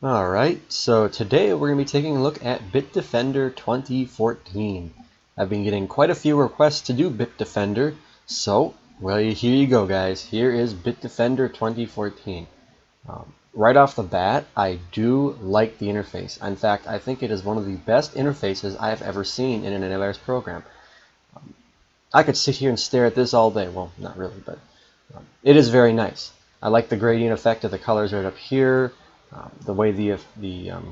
Alright, so today we're going to be taking a look at Bitdefender 2014. I've been getting quite a few requests to do Bitdefender, so, well, here you go guys. Here is Bitdefender 2014. Right off the bat, I do like the interface. In fact, I think it is one of the best interfaces I have ever seen in an antivirus program. I could sit here and stare at this all day. Well, not really, but it is very nice. I like the gradient effect of the colors right up here. The way the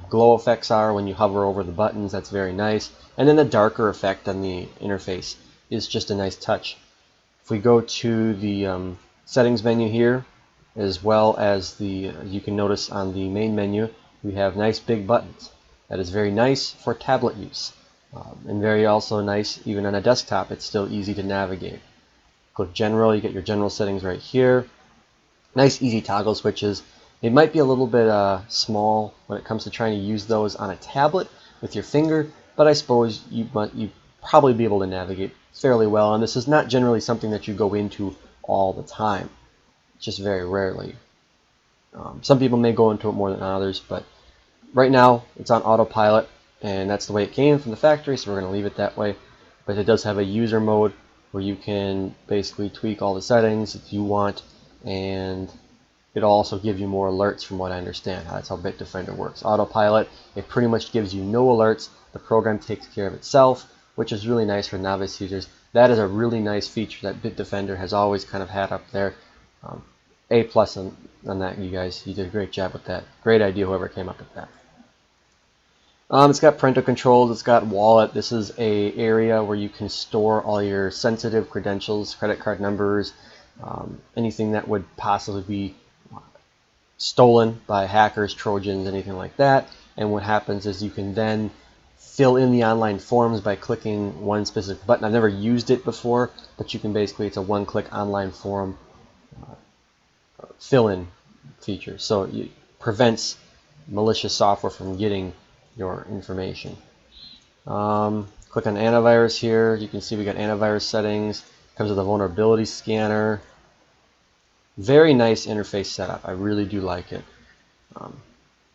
glow effects are when you hover over the buttons, that's very nice. And then the darker effect on the interface is just a nice touch. If we go to the settings menu here, as well as you can notice on the main menu, we have nice big buttons. That is very nice for tablet use. And very also nice even on a desktop. It's still easy to navigate. Click General, you get your general settings right here. Nice easy toggle switches. It might be a little bit small when it comes to trying to use those on a tablet with your finger, but I suppose you probably be able to navigate fairly well. And this is not generally something that you go into all the time, just very rarely. Some people may go into it more than others, but right now it's on autopilot, and that's the way it came from the factory, so we're going to leave it that way. But it does have a user mode where you can basically tweak all the settings if you want, and it'll also give you more alerts from what I understand. That's how Bitdefender works. Autopilot, it pretty much gives you no alerts. The program takes care of itself, which is really nice for novice users. That is a really nice feature that Bitdefender has always kind of had up there. A plus on that, you guys. You did a great job with that. Great idea, whoever came up with that. It's got parental controls, it's got wallet. This is a area where you can store all your sensitive credentials, credit card numbers, anything that would possibly be stolen by hackers, Trojans, anything like that. And what happens is you can then fill in the online forms by clicking one specific button. I've never used it before, but you can basically, it's a one-click online form fill-in feature. So it prevents malicious software from getting your information. Click on antivirus here. You can see we got antivirus settings. Comes with a vulnerability scanner. Very nice interface setup. I really do like it.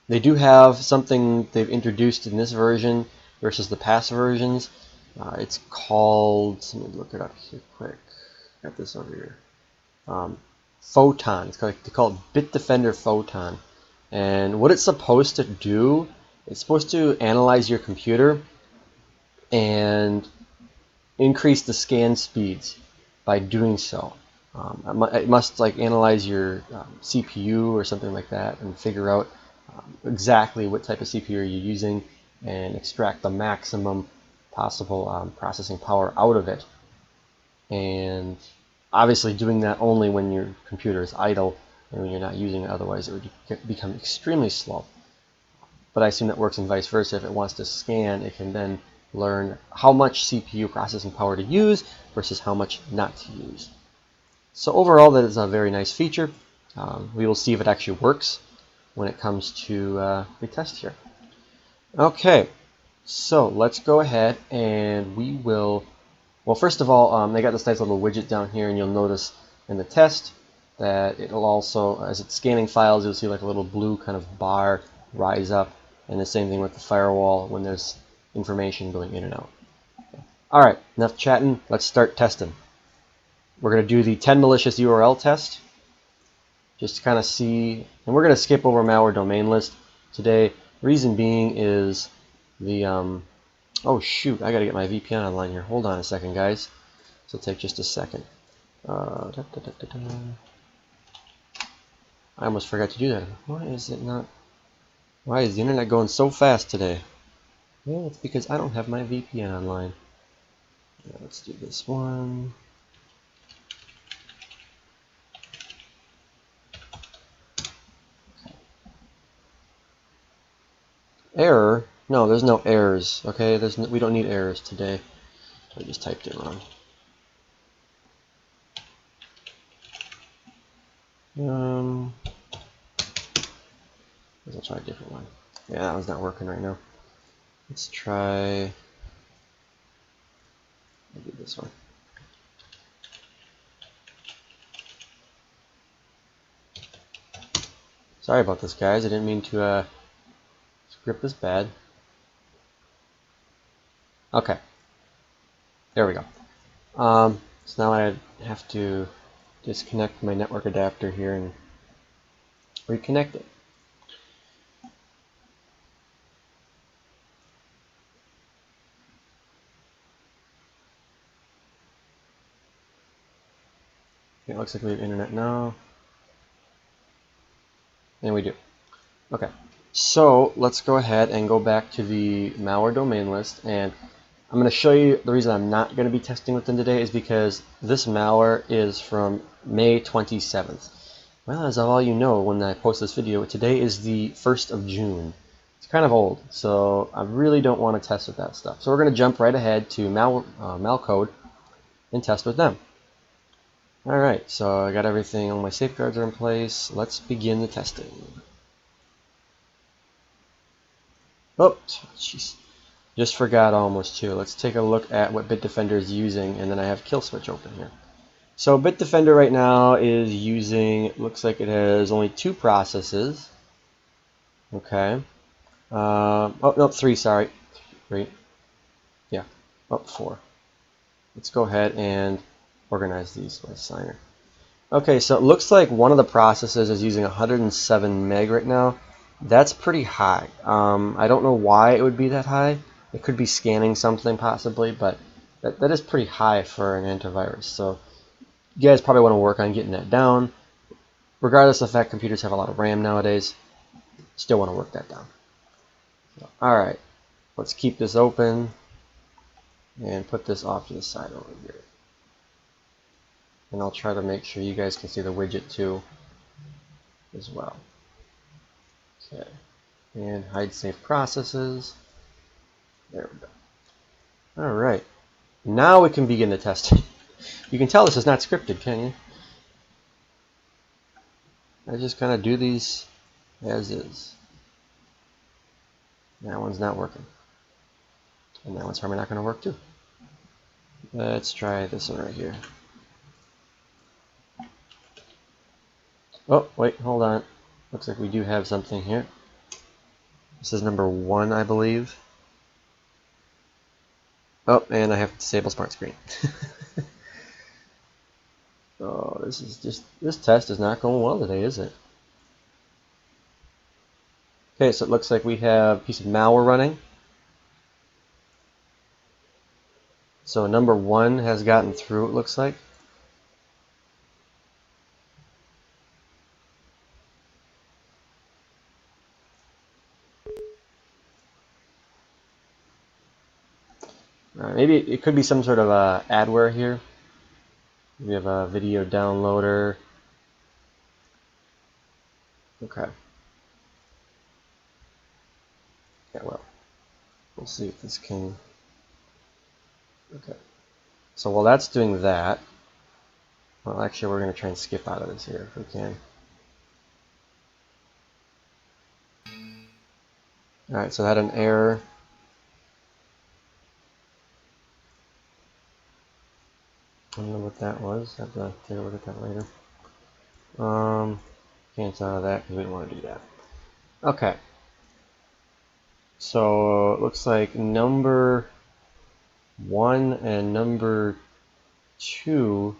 They do have something they've introduced in this version versus the past versions. It's called, let me look it up here quick. Got this over here. Photon. It's called Bitdefender Photon. And what it's supposed to do, it's supposed to analyze your computer and increase the scan speeds by doing so. It must like analyze your CPU or something like that and figure out exactly what type of CPU you're using and extract the maximum possible processing power out of it. And obviously doing that only when your computer is idle and when you're not using it, otherwise it would become extremely slow. But I assume that works in vice versa. If it wants to scan, it can then learn how much CPU processing power to use versus how much not to use. So overall, that is a very nice feature. We will see if it actually works when it comes to the test here. Okay, so let's go ahead and we will, well, first of all, they got this nice little widget down here, and you'll notice in the test that it'll also, as it's scanning files, you'll see like a little blue kind of bar rise up, and the same thing with the firewall when there's information going in and out. Alright, enough chatting, let's start testing. We're going to do the 10 malicious URL test, just to kind of see, and we're going to skip over malware domain list today. Reason being is the, oh shoot, I got to get my VPN online here. Hold on a second, guys. This will take just a second. I almost forgot to do that. Why is it not? Why is the internet going so fast today? Well, it's because I don't have my VPN online. Let's do this one. Error? No, there's no errors. Okay, we don't need errors today. I just typed it wrong. I'll try a different one. Yeah, that one's not working right now. Let's try maybe this one. Sorry about this, guys. I didn't mean to Grip is bad. Okay, there we go. So now I have to disconnect my network adapter here and reconnect it. Okay, it looks like we have internet now. And we do. Okay, so let's go ahead and go back to the malware domain list, and I'm going to show you the reason I'm not going to be testing with them today is because this malware is from May 27th. Well, as all you know, when I post this video, today is the 1st of June. It's kind of old, so I really don't want to test with that stuff. So we're going to jump right ahead to malcode and test with them. Alright, so I got everything, all my safeguards are in place. Let's begin the testing. Oh, jeez. Just forgot almost too. Let's take a look at what Bitdefender is using, and then I have kill switch open here. So Bitdefender right now is using, looks like it has only 2 processes. Okay. Oh, no, 3, sorry. 3. Yeah. Oh, 4. Let's go ahead and organize these by signer. Okay, so it looks like one of the processes is using 107 meg right now. That's pretty high. I don't know why it would be that high. It could be scanning something possibly, but that is pretty high for an antivirus. So you guys probably want to work on getting that down. Regardless of the fact computers have a lot of RAM nowadays, still want to work that down. So, all right, let's keep this open and put this off to the side over here. And I'll try to make sure you guys can see the widget too as well. Okay, and hide safe processes. There we go. All right, now we can begin the testing. You can tell this is not scripted, can you? I just kind of do these as is. That one's not working. And that one's probably not going to work too. Let's try this one right here. Oh, wait, hold on. Looks like we do have something here. This is number 1, I believe. Oh, and I have to disable smart screen. Oh, this test is not going well today, is it? Okay, so it looks like we have a piece of malware running. So number 1 has gotten through, it looks like. Maybe it could be some sort of adware here. We have a video downloader. Okay. Yeah, well, we'll see if this can. Okay. So while that's doing that, well, actually, we're going to try and skip out of this here if we can. All right, so that had an error. I don't know what that was. I have to take a look at that later. Cancel out of that because we don't want to do that. Okay. So it looks like number 1 and number 2.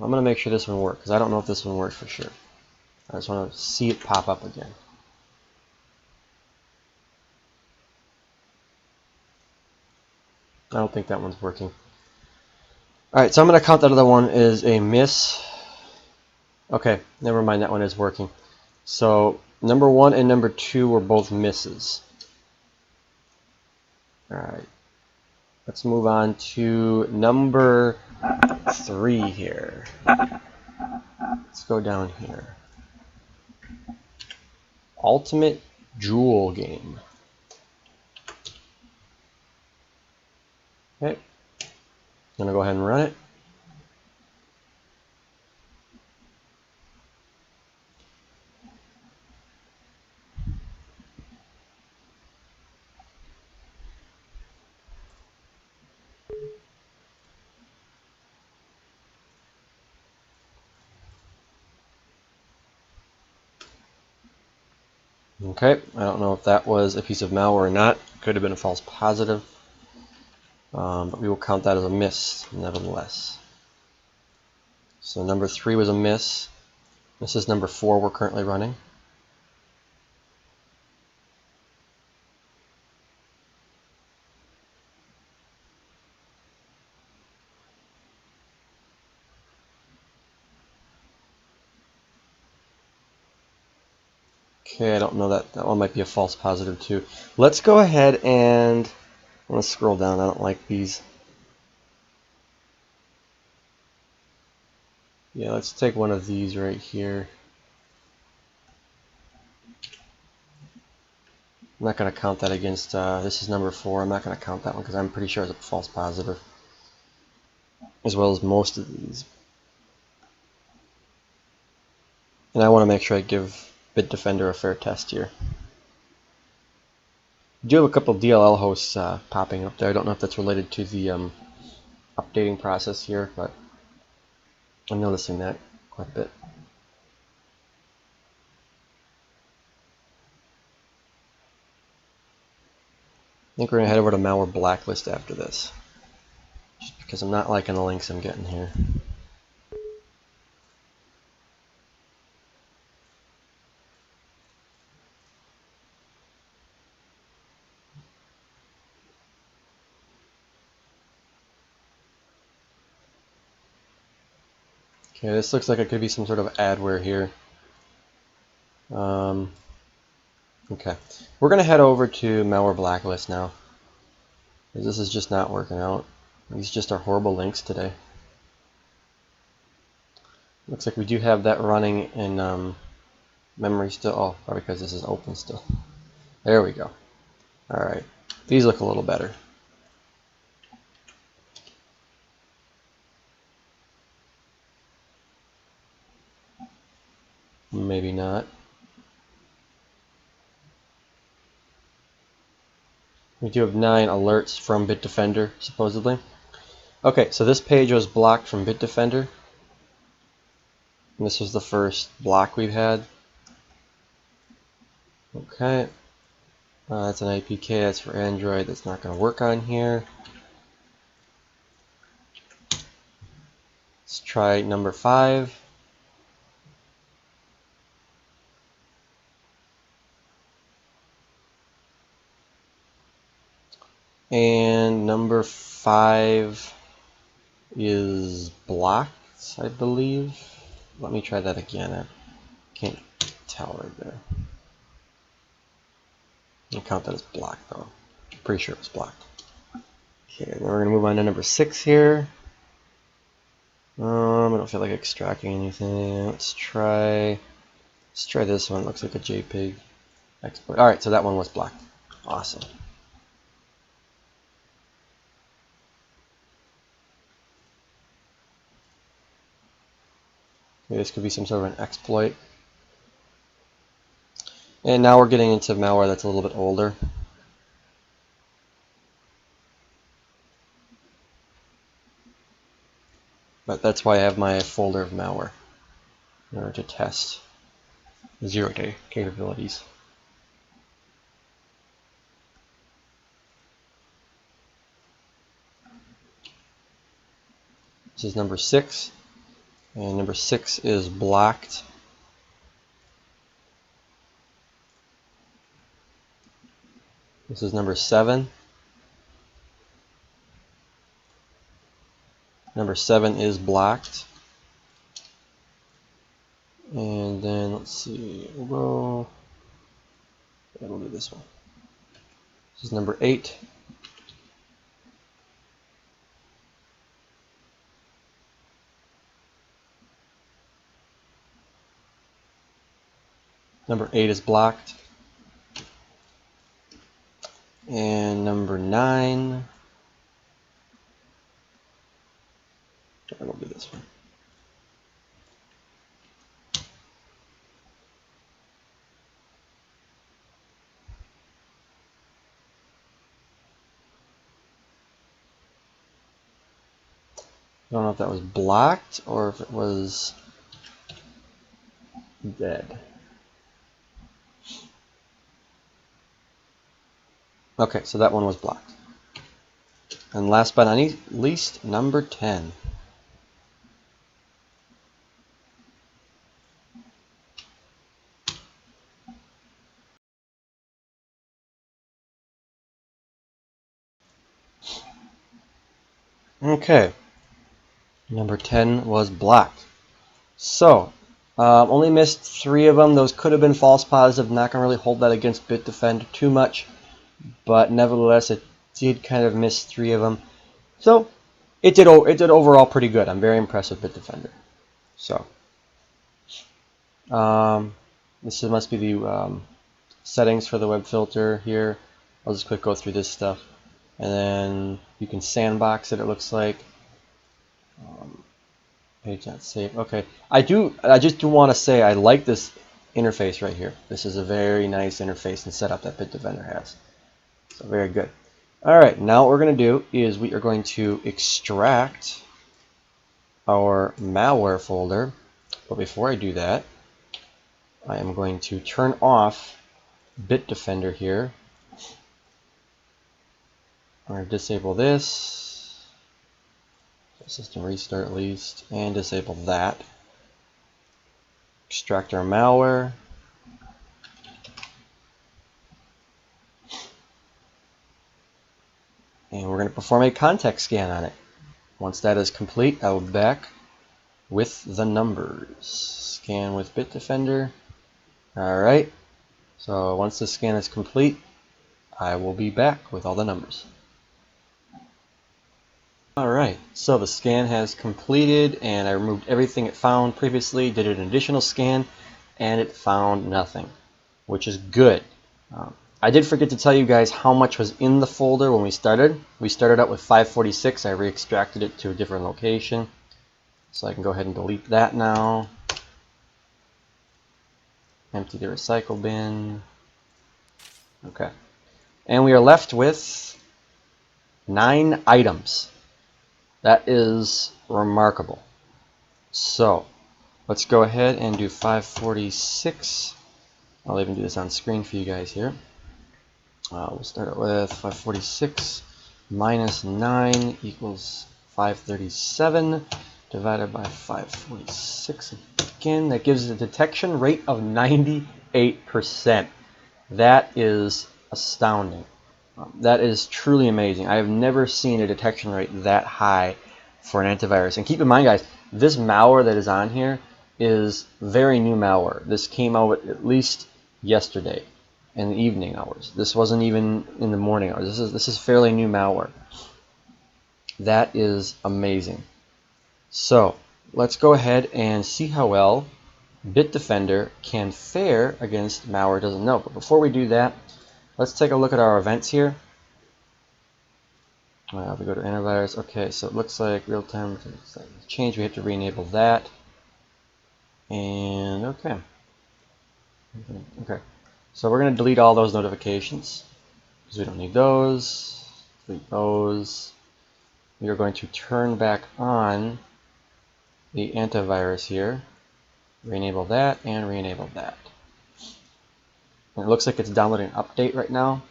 I'm going to make sure this one works because I don't know if this one works for sure. I just want to see it pop up again. I don't think that one's working. Alright, so I'm going to count that other one as a miss. Okay, never mind, that one is working. So number 1 and number 2 were both misses. Alright, let's move on to number 3 here. Let's go down here. Ultimate Jewel game. Okay, I'm going to go ahead and run it. Okay, I don't know if that was a piece of malware or not. Could have been a false positive, but we will count that as a miss nevertheless. So number 3 was a miss. This is number 4 we're currently running. Okay, I don't know, that one might be a false positive too. Let's go ahead and I'm going to scroll down. I don't like these. Yeah, let's take one of these right here. I'm not going to count that against, this is number 4. I'm not going to count that one because I'm pretty sure it's a false positive, as well as most of these. And I want to make sure I give Bitdefender a fair test here. I do have a couple of DLL hosts popping up there. I don't know if that's related to the updating process here, but I'm noticing that quite a bit. I think we're going to head over to Malware Blacklist after this, just because I'm not liking the links I'm getting here. Okay, this looks like it could be some sort of adware here. Okay, we're going to head over to Malware Blacklist now, because this is just not working out. These just are horrible links today. Looks like we do have that running in memory still. Oh, probably because this is open still. There we go. Alright, these look a little better. Maybe not. We do have 9 alerts from Bitdefender, supposedly. Okay, so this page was blocked from Bitdefender. And this was the first block we've had. Okay. That's an APK, that's for Android, that's not going to work on here. Let's try number 5. And number 5 is blocked, I believe. Let me try that again. I can't tell right there. I'll count that as blocked though. I'm pretty sure it was blocked. Okay, then we're going to move on to number 6 here. I don't feel like extracting anything. Let's try this one. It looks like a JPEG export. Alright, so that one was blocked. Awesome. Okay, this could be some sort of an exploit. And now we're getting into malware that's a little bit older. But that's why I have my folder of malware in order to test the zero-day capabilities. This is number 6, and number 6 is blocked. This is number 7. Number 7 is blocked. And then let's see, we'll do this one. This is number 8. Number 8 is blocked. And number 9. We'll do this one. I don't know if that was blocked or if it was dead. Okay, so that one was blocked. And last but not least, number 10. Okay, number 10 was blocked. So, only missed 3 of them. Those could have been false positive. Not going to really hold that against Bitdefender too much. But nevertheless, it did kind of miss 3 of them. So, it did overall pretty good. I'm very impressed with Bitdefender. So, this must be the settings for the web filter here. I'll just quick go through this stuff. And then you can sandbox it, it looks like. Page not safe. Okay. I just do want to say I like this interface right here. This is a very nice interface and setup that Bitdefender has. So very good. Alright, now what we're going to do is we are going to extract our malware folder. But before I do that, I am going to turn off Bitdefender here. I'm going to disable this. System restart at least, and disable that. Extract our malware. And we're going to perform a context scan on it. Once that is complete, I will be back with the numbers. Scan with Bitdefender. Alright, so once the scan is complete, I will be back with all the numbers. Alright, so the scan has completed and I removed everything it found previously, did an additional scan, and it found nothing, which is good. I did forget to tell you guys how much was in the folder when we started. We started out with 546. I re-extracted it to a different location. So I can go ahead and delete that now. Empty the recycle bin. Okay. And we are left with 9 items. That is remarkable. So let's go ahead and do 546. I'll even do this on screen for you guys here. We'll start out with 546 minus 9 equals 537 divided by 546 again. That gives a detection rate of 98%. That is astounding. That is truly amazing. I have never seen a detection rate that high for an antivirus. And keep in mind, guys, this malware that is on here is very new malware. This came out at least yesterday in the evening hours. This wasn't even in the morning hours. This is fairly new malware. That is amazing. So let's go ahead and see how well Bitdefender can fare against malware it doesn't know. But before we do that, let's take a look at our events here. We go to antivirus. Okay, so it looks like real-time change. We have to re-enable that. And okay. Okay. So we're going to delete all those notifications because we don't need those. Delete those. We are going to turn back on the antivirus here. Re-enable that and re-enable that. And it looks like it's downloading an update right now.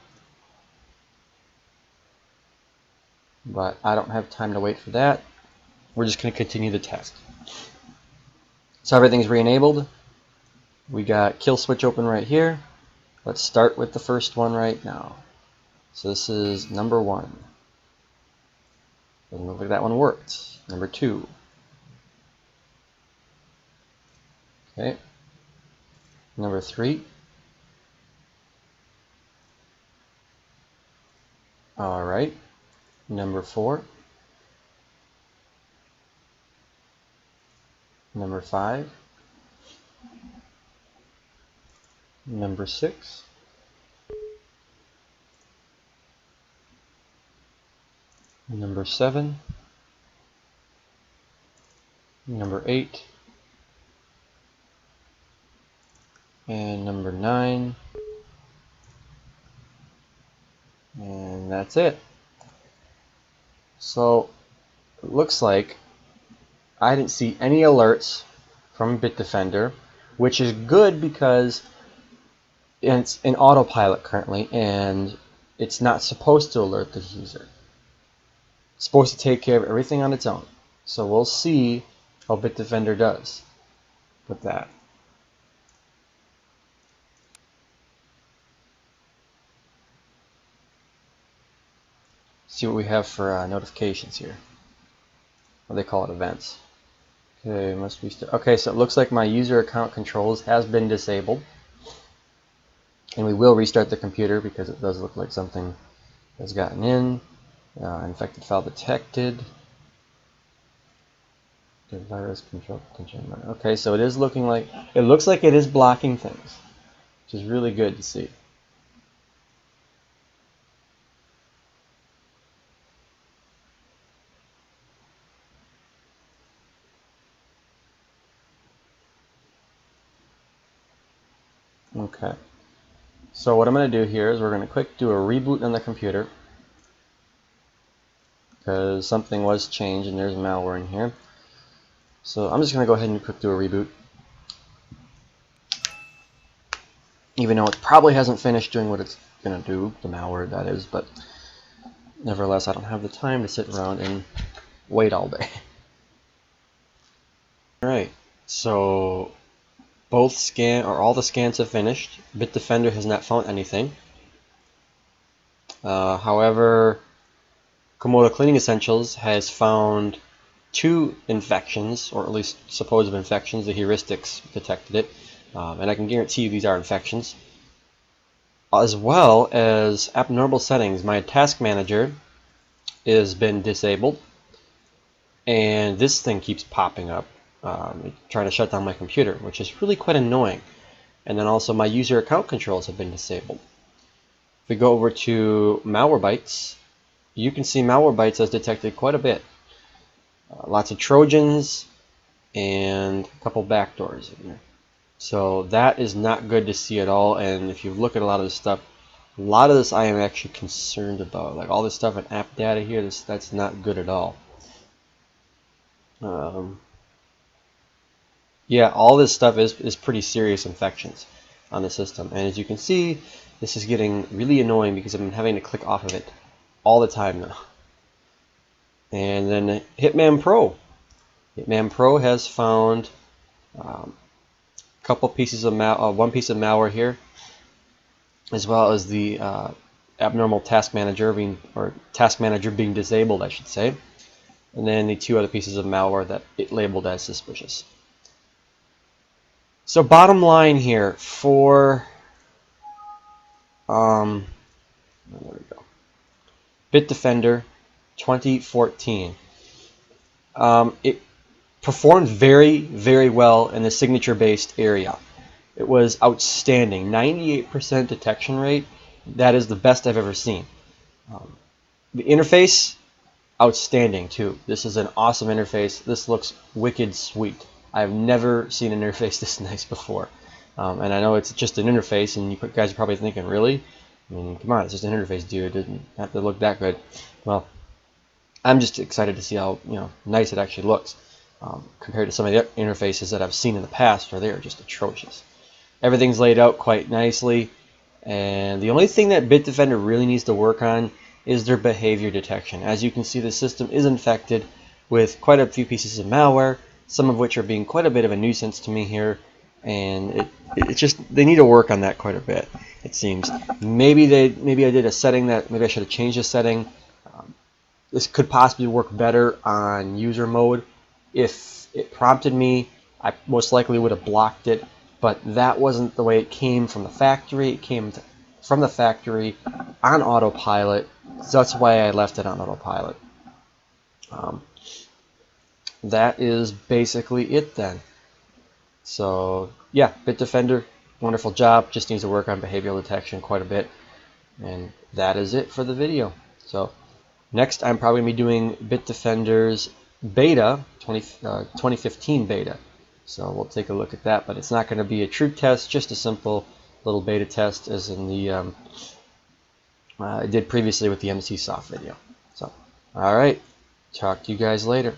But I don't have time to wait for that. We're just going to continue the test. So everything's re-enabled. We got kill switch open right here. Let's start with the first one right now. So this is number 1. Doesn't look like that one worked. Number 2. Okay. Number 3. All right. Number 4. Number 5. Number 6. Number 7. Number 8. And number 9. And that's it. So it looks like I didn't see any alerts from Bitdefender, which is good because it's in autopilot currently, and it's not supposed to alert the user. It's supposed to take care of everything on its own. So we'll see how Bitdefender does with that. See what we have for notifications here. What they call it, events. Okay, must be okay, so it looks like my user account controls has been disabled. And we will restart the computer because it does look like something has gotten in. Infected file detected. The virus control potential. Okay, so it is looking like, it looks like it is blocking things, which is really good to see. Okay, so what I'm going to do here is we're going to quick do a reboot on the computer because something was changed and there's malware in here. So I'm just going to go ahead and quick do a reboot, even though it probably hasn't finished doing what it's going to do, the malware that is, but nevertheless I don't have the time to sit around and wait all day. Alright, so all the scans have finished. Bitdefender has not found anything. However, Komodo Cleaning Essentials has found 2 infections, or at least supposed infections. The heuristics detected it, and I can guarantee you these are infections. As well as abnormal settings. My task manager has been disabled, and this thing keeps popping up, trying to shut down my computer, which is really quite annoying. And then also my user account controls have been disabled. If we go over to Malwarebytes, you can see Malwarebytes has detected quite a bit. Lots of Trojans and a couple backdoors in there. So that is not good to see at all. And if you look at a lot of this stuff, a lot of this I am actually concerned about. Like all this stuff in app data here, that's not good at all. Yeah, all this stuff is pretty serious infections on the system. And as you can see, this is getting really annoying because I've been having to click off of it all the time now. And then Hitman Pro. Hitman Pro has found a couple pieces of one piece of malware here, as well as the abnormal task manager being disabled, I should say. And then the 2 other pieces of malware that it labeled as suspicious. So bottom line here for there we go. Bitdefender 2014. It performed very, very well in the signature-based area. It was outstanding. 98% detection rate. That is the best I've ever seen. The interface, outstanding too. This is an awesome interface. This looks wicked sweet. I've never seen an interface this nice before. And I know it's just an interface, and you guys are probably thinking, really? I mean, come on, it's just an interface, dude. It doesn't have to look that good. Well, I'm just excited to see how nice it actually looks compared to some of the interfaces that I've seen in the past, where they are just atrocious. Everything's laid out quite nicely, and the only thing that Bitdefender really needs to work on is their behavior detection. As you can see, the system is infected with quite a few pieces of malware, some of which are being quite a bit of a nuisance to me here, and it's just, they need to work on that quite a bit, it seems. Maybe I did a setting that maybe I should have changed the setting. This could possibly work better on user mode. If it prompted me, I most likely would have blocked it, but that wasn't the way it came from the factory. It came from the factory on autopilot, so that's why I left it on autopilot. That is basically it then. So yeah, Bitdefender, wonderful job. Just needs to work on behavioral detection quite a bit. And that is it for the video. So next I'm probably going to be doing Bitdefender's beta, 2015 beta. So we'll take a look at that, but it's not going to be a true test, just a simple little beta test as in the I did previously with the MC Soft video. So, alright, talk to you guys later.